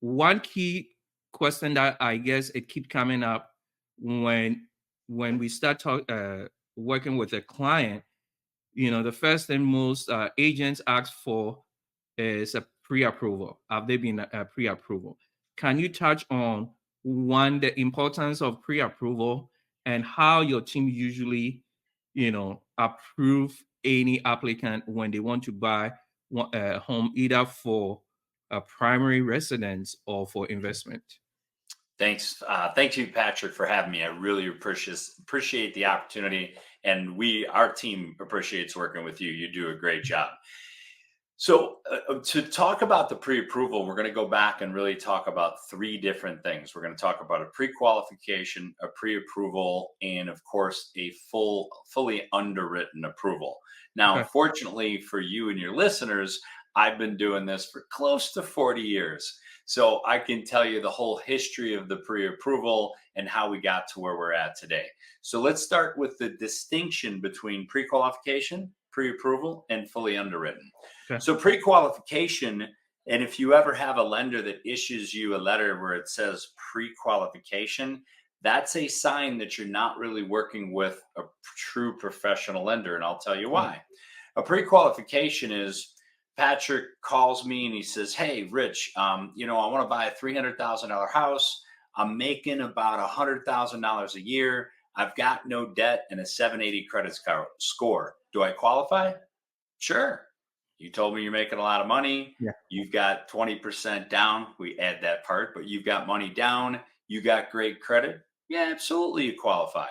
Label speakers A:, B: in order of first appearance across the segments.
A: one key question that I guess it keep coming up when we start working with a client, the first thing most agents ask for is a pre-approval. Have they been a pre-approval? Can you touch on one, the importance of pre-approval and how your team usually, approve any applicant when they want to buy a home either for a primary residence or for investment?
B: Thanks. Thank you, Patrick, for having me. I really appreciate the opportunity, and our team appreciates working with you. You do a great job. So, to talk about the pre-approval, we're going to go back and really talk about three different things. We're going to talk about a pre-qualification, a pre-approval, and of course, a fully underwritten approval. Now,
A: Okay.
B: fortunately for you and your listeners, I've been doing this for close to 40 years. So I can tell you the whole history of the pre-approval and how we got to where we're at today. So let's start with the distinction between pre-qualification, pre-approval, and fully underwritten.
A: Okay.
B: So pre-qualification, and if you ever have a lender that issues you a letter where it says pre-qualification, that's a sign that you're not really working with a true professional lender. And I'll tell you
A: Mm.
B: why. A pre-qualification is Patrick calls me and he says, "Hey, Rich, I want to buy a $300,000 house. I'm making about $100,000 a year. I've got no debt and a 780 credit score. Do I qualify?" Sure. You told me you're making a lot of money.
A: Yeah.
B: You've got 20% down. We add that part, but you've got money down. You got great credit. Yeah, absolutely. You qualify.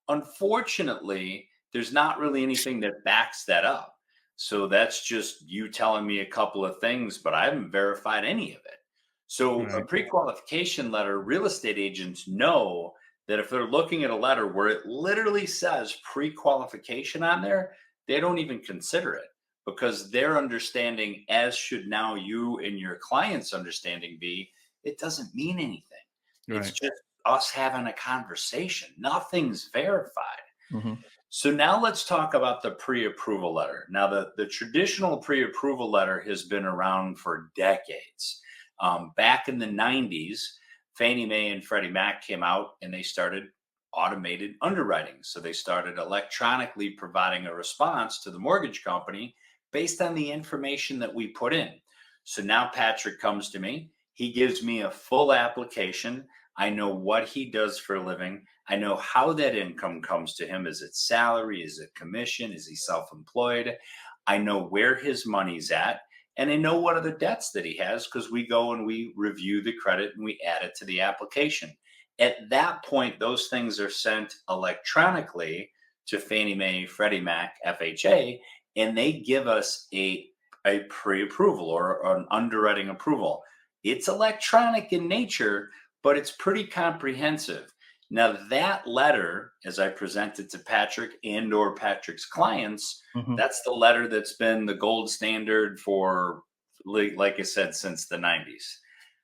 B: Unfortunately, there's not really anything that backs that up. So that's just you telling me a couple of things, but I haven't verified any of it. So a
A: Right.
B: pre-qualification letter, real estate agents know that if they're looking at a letter where it literally says pre-qualification on there, they don't even consider it because their understanding, as should now you and your client's understanding be, it doesn't mean anything. It's
A: Right.
B: just us having a conversation. Nothing's verified.
A: Hmm.
B: So now let's talk about the pre-approval letter. Now, the traditional pre-approval letter has been around for decades. Back in the 90s, Fannie Mae and Freddie Mac came out and they started automated underwriting. So they started electronically providing a response to the mortgage company based on the information that we put in. So now Patrick comes to me. He gives me a full application. I know what he does for a living. I know how that income comes to him. Is it salary? Is it commission? Is he self-employed? I know where his money's at. And I know what other debts that he has because we go and we review the credit and we add it to the application. At that point, those things are sent electronically to Fannie Mae, Freddie Mac, FHA, and they give us a pre-approval or an underwriting approval. It's electronic in nature, but it's pretty comprehensive. Now that letter, as I presented to Patrick and or Patrick's clients,
A: Hmm.
B: that's the letter that's been the gold standard for, like I said, since the 90s.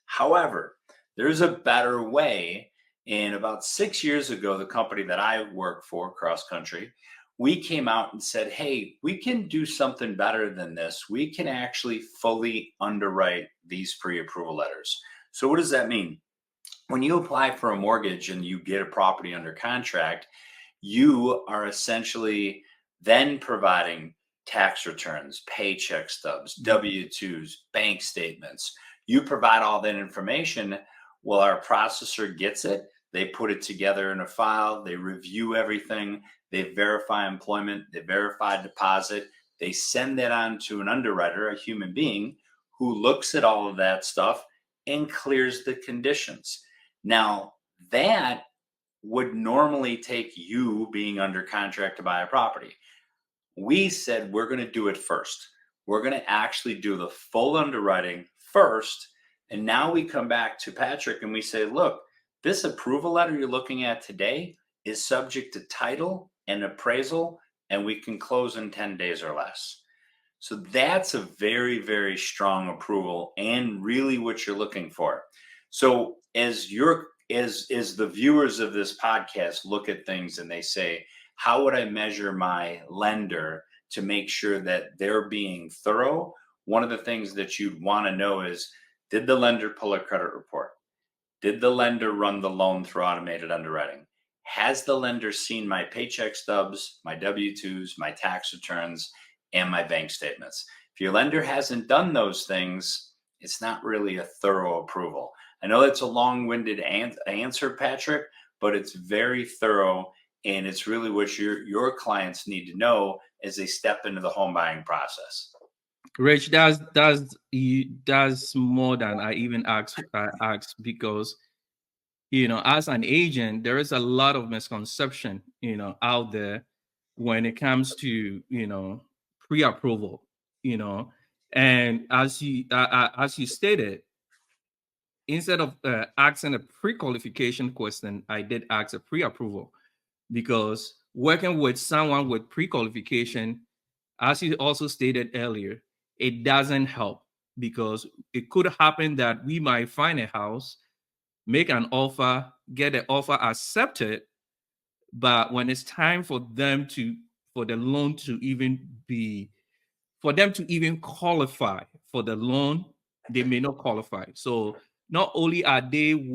B: However, there's a better way. And about 6 years ago, the company that I work for, Cross Country, we came out and said, "Hey, we can do something better than this. We can actually fully underwrite these pre-approval letters." So what does that mean? When you apply for a mortgage and you get a property under contract, you are essentially then providing tax returns, paycheck stubs, W 2s, bank statements. You provide all that information. Well, our processor gets it. They put it together in a file. They review everything. They verify employment. They verify deposit. They send that on to an underwriter, a human being, who looks at all of that stuff and clears the conditions. Now, that would normally take you being under contract to buy a property. We said we're going to do it first. We're going to actually do the full underwriting first. And now we come back to Patrick and we say, "Look, this approval letter you're looking at today is subject to title and appraisal, and we can close in 10 days or less." So that's a very, very strong approval and really what you're looking for. So as the viewers of this podcast look at things and they say, "How would I measure my lender to make sure that they're being thorough?" One of the things that you'd want to know is, Did the lender pull a credit report? Did the lender run the loan through automated underwriting? Has the lender seen my paycheck stubs, my W 2s, my tax returns, and my bank statements? If your lender hasn't done those things, it's not really a thorough approval. I know that's a long winded answer, Patrick, but it's very thorough. And it's really what your clients need to know as they step into the home buying process.
A: Rich, that's more than I even asked because as an agent, there is a lot of misconception out there when it comes to pre-approval, you know, and as you stated, instead of asking a pre-qualification question, I did ask a pre-approval because working with someone with pre-qualification, as you also stated earlier, it doesn't help because it could happen that we might find a house, make an offer, get the offer accepted, but when it's time for the loan to even be for them to even qualify for the loan, they may not qualify. So not only are they wasting